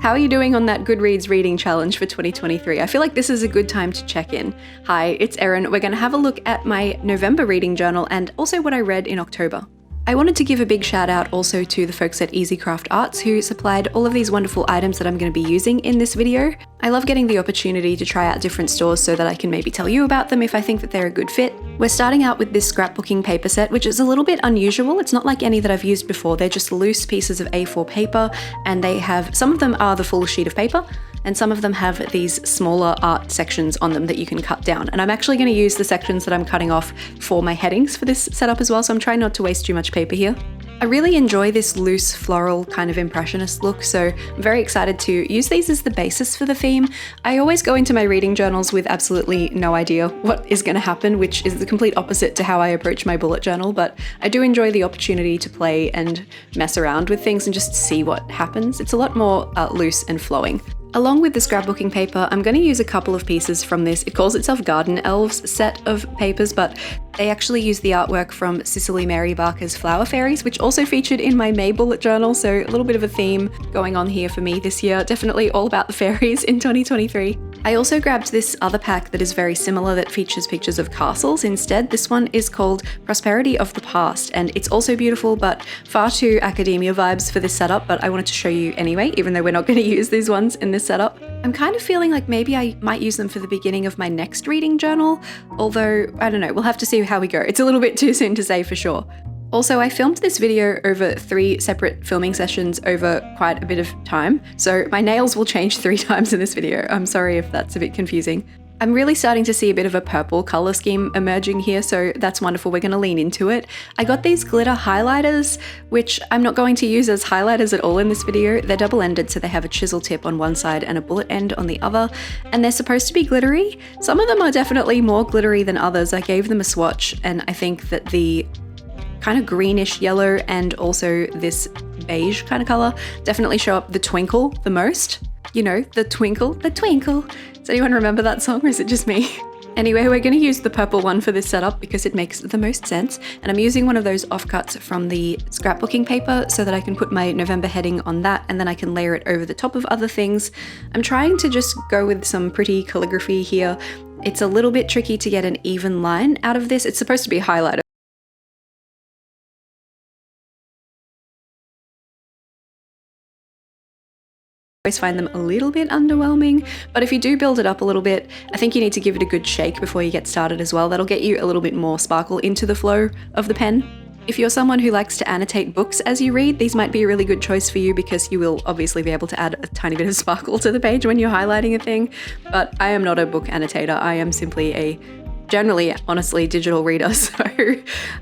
How are you doing on that Goodreads reading challenge for 2023? I feel like this is a good time to check in. Hi, it's Erin. We're going to have a look at my November reading journal and also what I read in October. I wanted to give a big shout out also to the folks at EasyCraftArt who supplied all of these wonderful items that I'm going to be using in this video. I love getting the opportunity to try out different stores so that I can maybe tell you about them if I think that they're a good fit. We're starting out with this scrapbooking paper set, which is a little bit unusual. It's not like any that I've used before. They're just loose pieces of A4 paper, and they have, some of them are the full sheet of paper, and some of them have these smaller art sections on them that you can cut down. And I'm actually going to use the sections that I'm cutting off for my headings for this setup as well, so I'm trying not to waste too much paper here. I really enjoy this loose floral kind of impressionist look, so I'm very excited to use these as the basis for the theme. I always go into my reading journals with absolutely no idea what is going to happen, which is the complete opposite to how I approach my bullet journal, but I do enjoy the opportunity to play and mess around with things and just see what happens. It's a lot more loose and flowing. Along with the scrapbooking paper, I'm going to use a couple of pieces from this. It calls itself Garden Elves set of papers, but they actually use the artwork from Cicely Mary Barker's Flower Fairies, which also featured in my May bullet journal, so a little bit of a theme going on here for me this year. Definitely all about the fairies in 2023. I also grabbed this other pack that is very similar that features pictures of castles instead. This one is called Prosperity of the Past, and it's also beautiful, but far too academia vibes for this setup, but I wanted to show you anyway, even though we're not going to use these ones in this setup. I'm kind of feeling like maybe I might use them for the beginning of my next reading journal, although I don't know, we'll have to see how we go. It's a little bit too soon to say for sure. Also, I filmed this video over 3 separate filming sessions over quite a bit of time, so my nails will change 3 times in this video. I'm sorry if that's a bit confusing. I'm really starting to see a bit of a purple color scheme emerging here, so that's wonderful. We're going to lean into it. I got these glitter highlighters, which I'm not going to use as highlighters at all in this video. They're double-ended, so they have a chisel tip on one side and a bullet end on the other, and they're supposed to be glittery. Some of them are definitely more glittery than others. I gave them a swatch, and I think that the kind of greenish yellow and also this beige kind of color definitely show up the twinkle the most. You know, the twinkle, the twinkle. Does anyone remember that song, or is it just me? Anyway, we're going to use the purple one for this setup because it makes the most sense, and I'm using one of those offcuts from the scrapbooking paper so that I can put my November heading on that, and then I can layer it over the top of other things. I'm trying to just go with some pretty calligraphy here. It's a little bit tricky to get an even line out of this. It's supposed to be a highlighter. I always find them a little bit underwhelming, but if you do build it up a little bit, I think you need to give it a good shake before you get started as well. That'll get you a little bit more sparkle into the flow of the pen. If you're someone who likes to annotate books as you read, these might be a really good choice for you because you will obviously be able to add a tiny bit of sparkle to the page when you're highlighting a thing, but I am not a book annotator. I am simply a generally, honestly, digital reader, so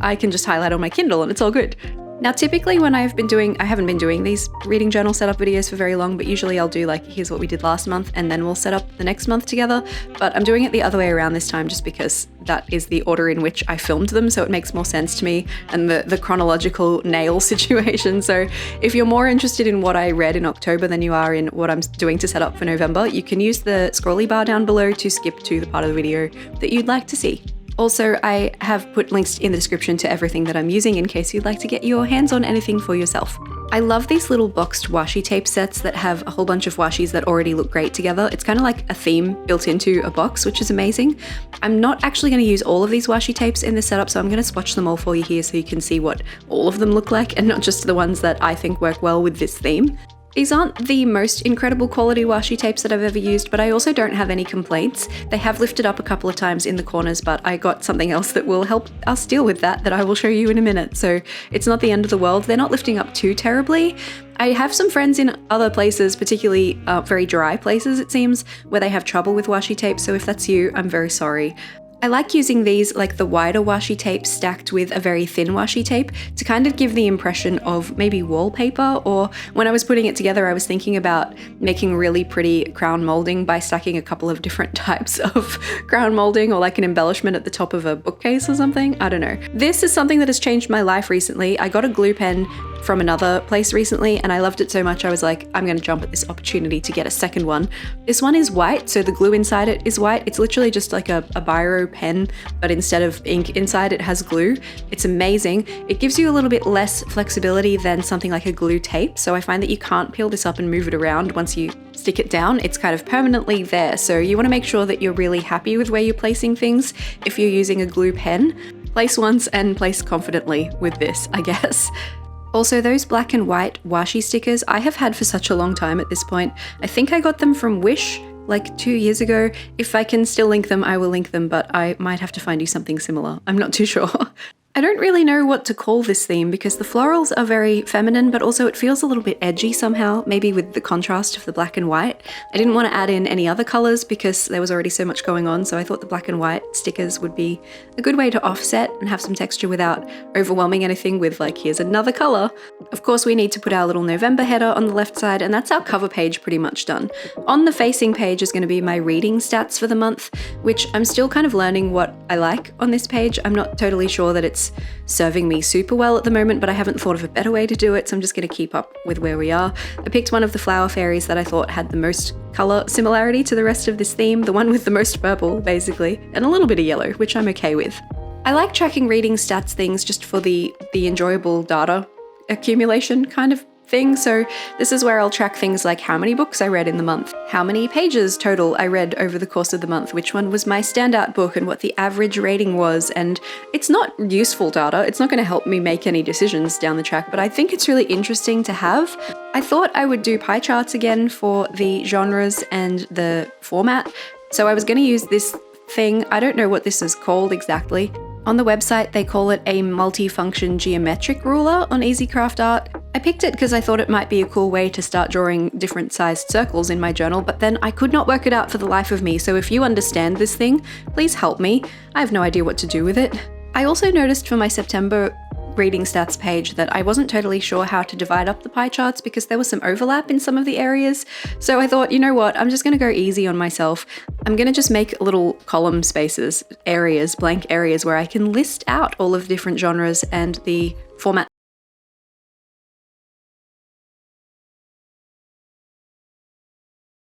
I can just highlight on my Kindle and it's all good. Now, typically when I haven't been doing these reading journal setup videos for very long, but usually I'll do like, here's what we did last month, and then we'll set up the next month together. But I'm doing it the other way around this time just because that is the order in which I filmed them, so it makes more sense to me, and the chronological nail situation. So if you're more interested in what I read in October than you are in what I'm doing to set up for November, you can use the scrolly bar down below to skip to the part of the video that you'd like to see. Also, I have put links in the description to everything that I'm using in case you'd like to get your hands on anything for yourself. I love these little boxed washi tape sets that have a whole bunch of washis that already look great together. It's kind of like a theme built into a box, which is amazing. I'm not actually going to use all of these washi tapes in this setup, so I'm going to swatch them all for you here so you can see what all of them look like and not just the ones that I think work well with this theme. These aren't the most incredible quality washi tapes that I've ever used, but I also don't have any complaints. They have lifted up a couple of times in the corners, but I got something else that will help us deal with that I will show you in a minute. So it's not the end of the world. They're not lifting up too terribly. I have some friends in other places, particularly very dry places it seems, where they have trouble with washi tape. So if that's you, I'm very sorry. I like using these, like the wider washi tape stacked with a very thin washi tape, to kind of give the impression of maybe wallpaper, or when I was putting it together I was thinking about making really pretty crown molding by stacking a couple of different types of crown molding, or like an embellishment at the top of a bookcase or something. I don't know. This is something that has changed my life recently. I got a glue pen from another place recently, and I loved it so much I was like, I'm going to jump at this opportunity to get a second one. This one is white, so the glue inside it is white. It's literally just like a biro pen, but instead of ink inside it has glue. It's amazing. It gives you a little bit less flexibility than something like a glue tape, so I find that you can't peel this up and move it around once you stick it down. It's kind of permanently there, so you want to make sure that you're really happy with where you're placing things. If you're using a glue pen, place once and place confidently with this, I guess. Also, those black and white washi stickers I have had for such a long time at this point. I think I got them from Wish like 2 years ago. If I can still link them, I will link them, but I might have to find you something similar. I'm not too sure. I don't really know what to call this theme because the florals are very feminine, but also it feels a little bit edgy somehow, maybe with the contrast of the black and white. I didn't want to add in any other colors because there was already so much going on, so I thought the black and white stickers would be a good way to offset and have some texture without overwhelming anything with like, here's another color. Of course, we need to put our little November header on the left side, and that's our cover page pretty much done. On the facing page is going to be my reading stats for the month, which I'm still kind of learning what I like on this page. I'm not totally sure that it's serving me super well at the moment, but I haven't thought of a better way to do it, so I'm just going to keep up with where we are. I picked one of the flower fairies that I thought had the most color similarity to the rest of this theme, the one with the most purple, basically, and a little bit of yellow, which I'm okay with. I like tracking reading stats things just for the enjoyable data accumulation kind of thing, so this is where I'll track things like how many books I read in the month, how many pages total I read over the course of the month, which one was my standout book and what the average rating was, and it's not useful data, it's not going to help me make any decisions down the track, but I think it's really interesting to have. I thought I would do pie charts again for the genres and the format, so I was going to use this thing. I don't know what this is called exactly. On the website, they call it a multi-function geometric ruler on EasyCraftArt. I picked it because I thought it might be a cool way to start drawing different sized circles in my journal, but then I could not work it out for the life of me, so if you understand this thing, please help me. I have no idea what to do with it. I also noticed for my September reading stats page that I wasn't totally sure how to divide up the pie charts because there was some overlap in some of the areas. So I thought, you know what, I'm just going to go easy on myself. I'm going to just make little column spaces, areas, blank areas where I can list out all of the different genres and the format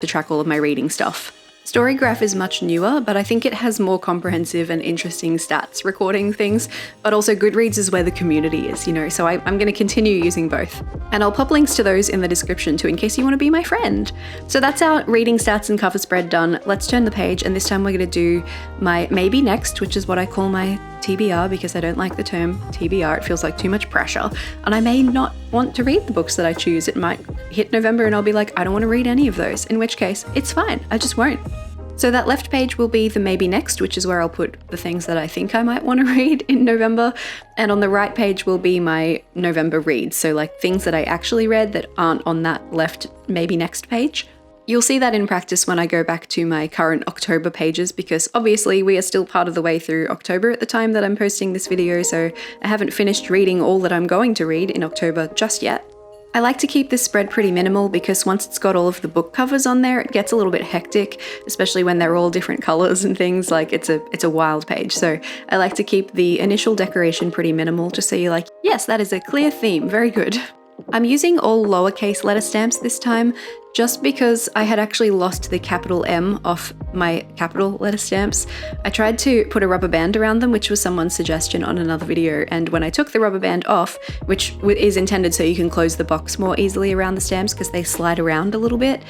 to track all of my reading stuff. Storygraph is much newer, but I think it has more comprehensive and interesting stats recording things, but also Goodreads is where the community is, you know, so I'm going to continue using both. And I'll pop links to those in the description too, in case you want to be my friend. So that's our reading stats and cover spread done. Let's turn the page, and this time we're going to do my maybe next, which is what I call my TBR because I don't like the term TBR, it feels like too much pressure, and I may not want to read the books that I choose. It might hit November and I'll be like, I don't want to read any of those, in which case it's fine, I just won't. So that left page will be the maybe next, which is where I'll put the things that I think I might want to read in November, and on the right page will be my November reads, so like things that I actually read that aren't on that left maybe next page. You'll see that in practice when I go back to my current October pages, because obviously we are still part of the way through October at the time that I'm posting this video, so I haven't finished reading all that I'm going to read in October just yet. I like to keep this spread pretty minimal because once it's got all of the book covers on there, it gets a little bit hectic, especially when they're all different colors and things. Like it's a wild page. So I like to keep the initial decoration pretty minimal, just so you're like, yes, that is a clear theme, very good. I'm using all lowercase letter stamps this time, just because I had actually lost the capital M off my capital letter stamps. I tried to put a rubber band around them, which was someone's suggestion on another video, and when I took the rubber band off, which is intended so you can close the box more easily around the stamps because they slide around a little bit,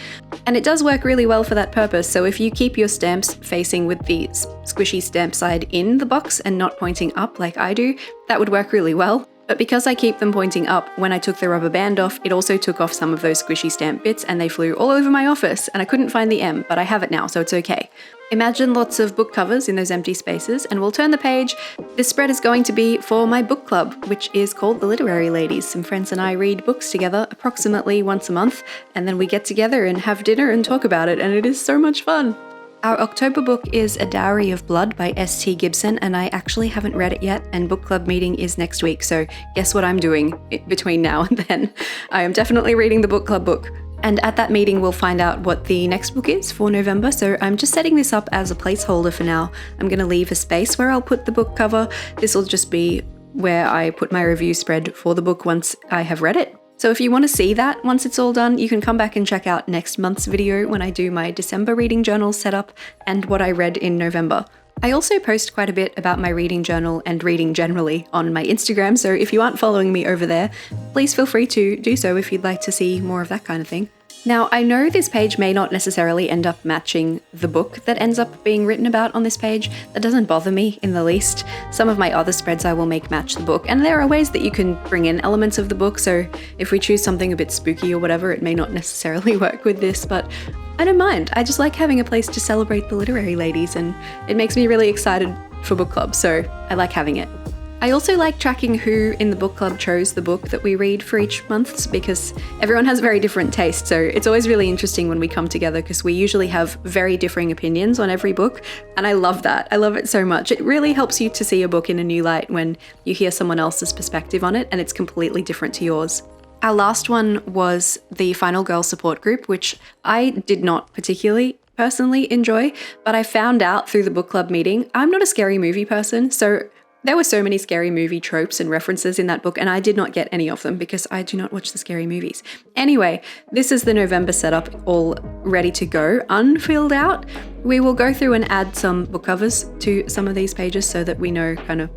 and it does work really well for that purpose. So if you keep your stamps facing with the squishy stamp side in the box and not pointing up like I do, that would work really well. But because I keep them pointing up, when I took the rubber band off, it also took off some of those squishy stamp bits and they flew all over my office, and I couldn't find the M, but I have it now, so it's okay. Imagine lots of book covers in those empty spaces, and we'll turn the page. This spread is going to be for my book club, which is called The Literary Ladies. Some friends and I read books together approximately once a month, and then we get together and have dinner and talk about it, and it is so much fun. Our October book is A Dowry of Blood by S.T. Gibson, and I actually haven't read it yet, and book club meeting is next week, so guess what I'm doing between now and then? I am definitely reading the book club book. And at that meeting we'll find out what the next book is for November, so I'm just setting this up as a placeholder for now. I'm going to leave a space where I'll put the book cover. This will just be where I put my review spread for the book once I have read it. So if you want to see that once it's all done, you can come back and check out next month's video when I do my December reading journal setup and what I read in November. I also post quite a bit about my reading journal and reading generally on my Instagram, so if you aren't following me over there, please feel free to do so if you'd like to see more of that kind of thing. Now, I know this page may not necessarily end up matching the book that ends up being written about on this page. That doesn't bother me in the least. Some of my other spreads I will make match the book, and there are ways that you can bring in elements of the book, so if we choose something a bit spooky or whatever, it may not necessarily work with this, but I don't mind. I just like having a place to celebrate the literary ladies, and it makes me really excited for book club, so I like having it. I also like tracking who in the book club chose the book that we read for each month, because everyone has very different tastes, so it's always really interesting when we come together because we usually have very differing opinions on every book, and I love that. I love it so much. It really helps you to see a book in a new light when you hear someone else's perspective on it and it's completely different to yours. Our last one was the Final Girl support group, which I did not particularly personally enjoy, but I found out through the book club meeting I'm not a scary movie person, so there were so many scary movie tropes and references in that book, and I did not get any of them because I do not watch the scary movies. Anyway, this is the November setup all ready to go, unfilled out. We will go through and add some book covers to some of these pages so that we know kind of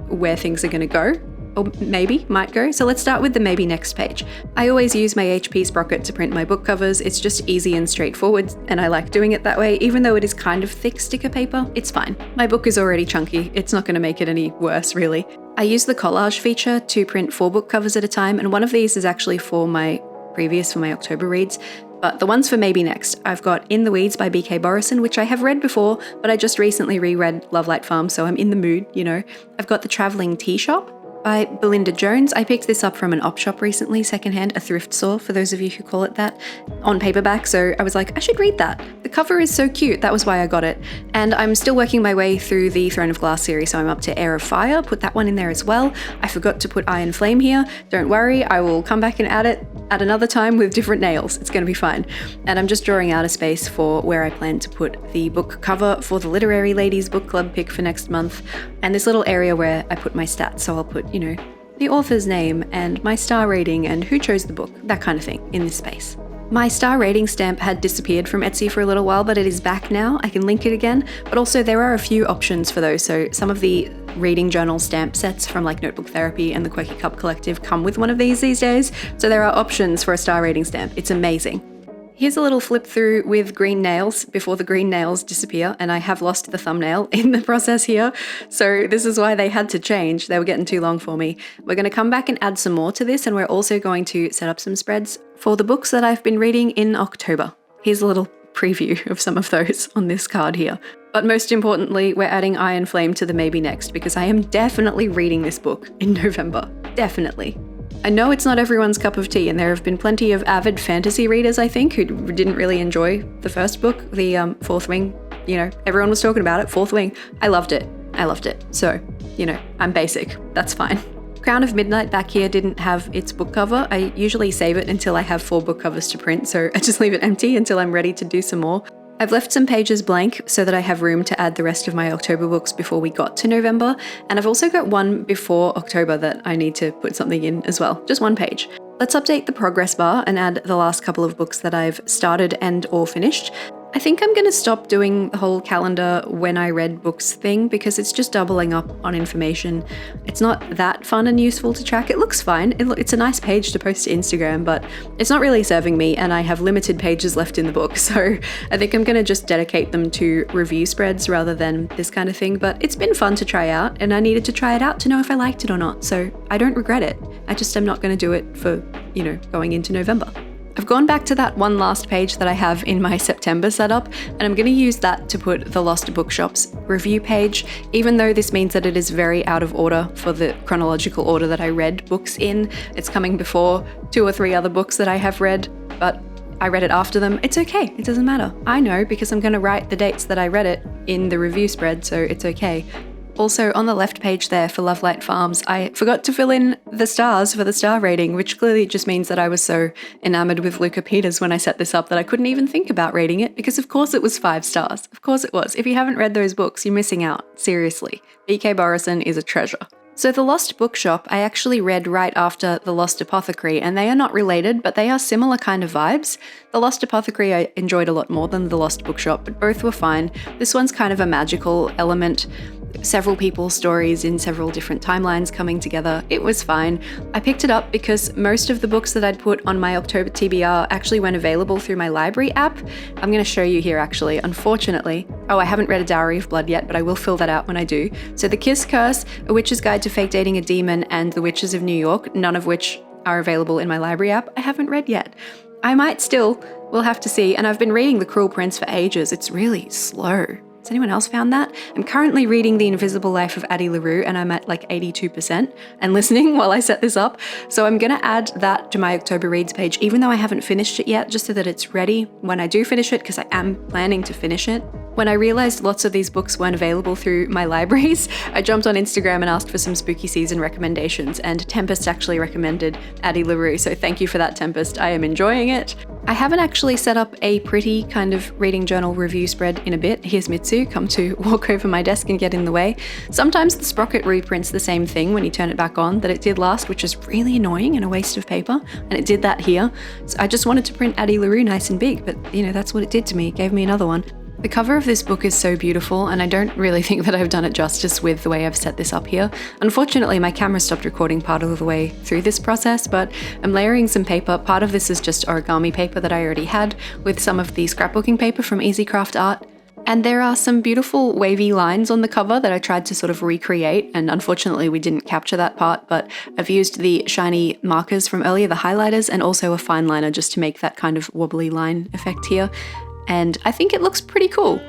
where things are going to go. Or maybe might go. So let's start with the maybe next page. I always use my HP Sprocket to print my book covers. It's just easy and straightforward, and I like doing it that way. Even though it is kind of thick sticker paper, it's fine. My book is already chunky. It's not going to make it any worse, really. I use the collage feature to print 4 book covers at a time, and one of these is actually for my October reads. But the ones for Maybe Next, I've got In the Weeds by B.K. Borison, which I have read before, but I just recently reread Love Light Farm, so I'm in the mood, you know. I've got The Travelling Tea Shop by Belinda Jones. I picked this up from an op shop recently, secondhand, a thrift store for those of you who call it that, on paperback, so I was like, I should read that. The cover is so cute, that was why I got it. And I'm still working my way through the Throne of Glass series, so I'm up to Heir of Fire, put that one in there as well. I forgot to put Iron Flame here, don't worry, I will come back and add it at another time with different nails, it's going to be fine. And I'm just drawing out a space for where I plan to put the book cover for the Literary Ladies book club pick for next month, and this little area where I put my stats, so I'll put, you know, the author's name and my star rating and who chose the book, that kind of thing in this space. My star rating stamp had disappeared from Etsy for a little while, but it is back now. I can link it again, but also there are a few options for those. So some of the reading journal stamp sets from like Notebook Therapy and the Quirky Cup Collective come with one of these days. So there are options for a star rating stamp. It's amazing. Here's a little flip through with green nails before the green nails disappear, and I have lost the thumbnail in the process here, so this is why they had to change. They were getting too long for me. We're going to come back and add some more to this, and we're also going to set up some spreads for the books that I've been reading in October. Here's a little preview of some of those on this card here. But most importantly, we're adding Iron Flame to the Maybe Next because I am definitely reading this book in November. Definitely. I know it's not everyone's cup of tea, and there have been plenty of avid fantasy readers, I think, who didn't really enjoy the first book, the Fourth Wing. You know, everyone was talking about it, Fourth Wing. I loved it. So, you know, I'm basic. That's fine. Crown of Midnight back here didn't have its book cover. I usually save it until I have 4 book covers to print, so I just leave it empty until I'm ready to do some more. I've left some pages blank so that I have room to add the rest of my October books before we got to November, and I've also got one before October that I need to put something in as well, just 1 page. Let's update the progress bar and add the last couple of books that I've started and or finished. I think I'm going to stop doing the whole calendar when I read books thing because it's just doubling up on information. It's not that fun and useful to track. It looks fine. It's a nice page to post to Instagram, but it's not really serving me, and I have limited pages left in the book, so I think I'm going to just dedicate them to review spreads rather than this kind of thing. But it's been fun to try out, and I needed to try it out to know if I liked it or not, so I don't regret it. I just am not going to do it for, you know, going into November. I've gone back to that one last page that I have in my September setup, and I'm going to use that to put the Lost Bookshops review page, even though this means that it is very out of order for the chronological order that I read books in. It's coming before 2 or 3 other books that I have read, but I read it after them. It's okay, it doesn't matter. I know because I'm going to write the dates that I read it in the review spread, so it's okay. Also, on the left page there for Love Light Farms, I forgot to fill in the stars for the star rating, which clearly just means that I was so enamored with Luca Peters when I set this up that I couldn't even think about rating it, because of course it was 5 stars. Of course it was. If you haven't read those books, you're missing out. Seriously. B.K. Borison is a treasure. So The Lost Bookshop I actually read right after The Lost Apothecary, and they are not related, but they are similar kind of vibes. The Lost Apothecary I enjoyed a lot more than The Lost Bookshop, but both were fine. This one's kind of a magical element, several people's stories in several different timelines coming together. It was fine. I picked it up because most of the books that I'd put on my October TBR actually weren't available through my library app. I'm going to show you here actually, unfortunately. Oh, I haven't read A Dowry of Blood yet, but I will fill that out when I do. So The Kiss Curse, A Witch's Guide to Fake Dating a Demon, and The Witches of New York, none of which are available in my library app, I haven't read yet. I might still, we'll have to see, and I've been reading The Cruel Prince for ages. It's really slow. Has anyone else found that? I'm currently reading The Invisible Life of Addie LaRue and I'm at like 82% and listening while I set this up. So I'm going to add that to my October Reads page, even though I haven't finished it yet, just so that it's ready when I do finish it, because I am planning to finish it. When I realized lots of these books weren't available through my libraries, I jumped on Instagram and asked for some spooky season recommendations, and Tempest actually recommended Addie LaRue, so thank you for that, Tempest. I am enjoying it. I haven't actually set up a pretty kind of reading journal review spread in a bit. Here's Mitsu, come to walk over my desk and get in the way. Sometimes the sprocket reprints the same thing when you turn it back on that it did last, which is really annoying and a waste of paper, and it did that here. So I just wanted to print Addie LaRue nice and big, but you know, that's what it did to me. It gave me another one. The cover of this book is so beautiful, and I don't really think that I've done it justice with the way I've set this up here. Unfortunately, my camera stopped recording part of the way through this process, but I'm layering some paper. Part of this is just origami paper that I already had, with some of the scrapbooking paper from EasyCraftArt. And there are some beautiful wavy lines on the cover that I tried to sort of recreate, and unfortunately we didn't capture that part, but I've used the shiny markers from earlier, the highlighters, and also a fine liner just to make that kind of wobbly line effect here. And I think it looks pretty cool.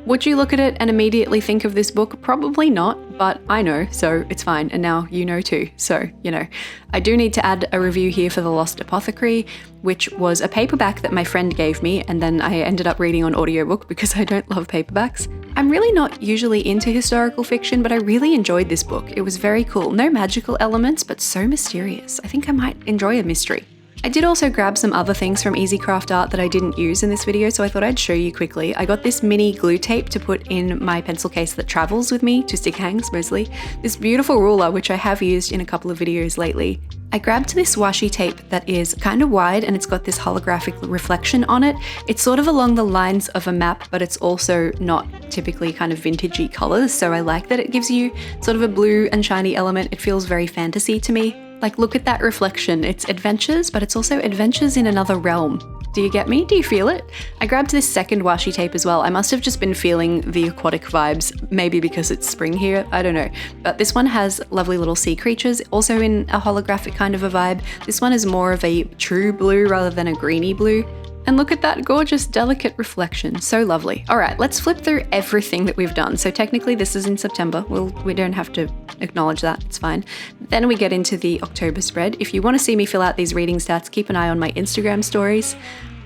Would you look at it and immediately think of this book? Probably not, but I know, so it's fine, and now you know too. So, you know, I do need to add a review here for The Lost Apothecary, which was a paperback that my friend gave me, and then I ended up reading on audiobook because I don't love paperbacks. I'm really not usually into historical fiction, but I really enjoyed this book. It was very cool. No magical elements, but so mysterious. I think I might enjoy a mystery. I did also grab some other things from EasyCraftArt that I didn't use in this video, so I thought I'd show you quickly. I got this mini glue tape to put in my pencil case that travels with me, to stick hangs mostly. This beautiful ruler, which I have used in a couple of videos lately. I grabbed this washi tape that is kind of wide and it's got this holographic reflection on it. It's sort of along the lines of a map, but it's also not typically kind of vintagey colors, so I like that it gives you sort of a blue and shiny element. It feels very fantasy to me. Like, look at that reflection. It's adventures, but it's also adventures in another realm. Do you get me? Do you feel it? I grabbed this second washi tape as well. I must have just been feeling the aquatic vibes, maybe because it's spring here, I don't know. But this one has lovely little sea creatures, also in a holographic kind of a vibe. This one is more of a true blue rather than a greeny blue. And look at that gorgeous, delicate reflection. So lovely. All right, let's flip through everything that we've done. So technically this is in September. We don't have to acknowledge that, it's fine. Then we get into the October spread. If you want to see me fill out these reading stats, keep an eye on my Instagram stories.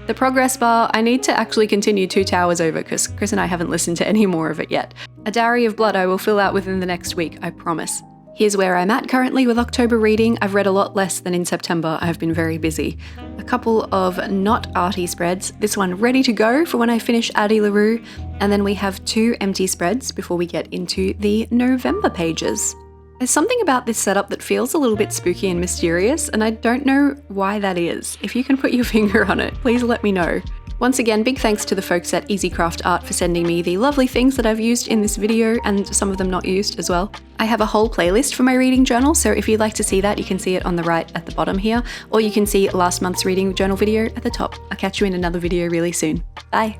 The progress bar, I need to actually continue 2 towers over because Chris and I haven't listened to any more of it yet. A Dowry of Blood I will fill out within the next week, I promise. Here's where I'm at currently with October reading. I've read a lot less than in September. I've been very busy. A couple of not arty spreads. This one ready to go for when I finish Addie LaRue. And then we have 2 empty spreads before we get into the November pages. There's something about this setup that feels a little bit spooky and mysterious, and I don't know why that is. If you can put your finger on it, please let me know. Once again, big thanks to the folks at EasyCraftArt for sending me the lovely things that I've used in this video, and some of them not used as well. I have a whole playlist for my reading journal, so if you'd like to see that, you can see it on the right at the bottom here, or you can see last month's reading journal video at the top. I'll catch you in another video really soon. Bye!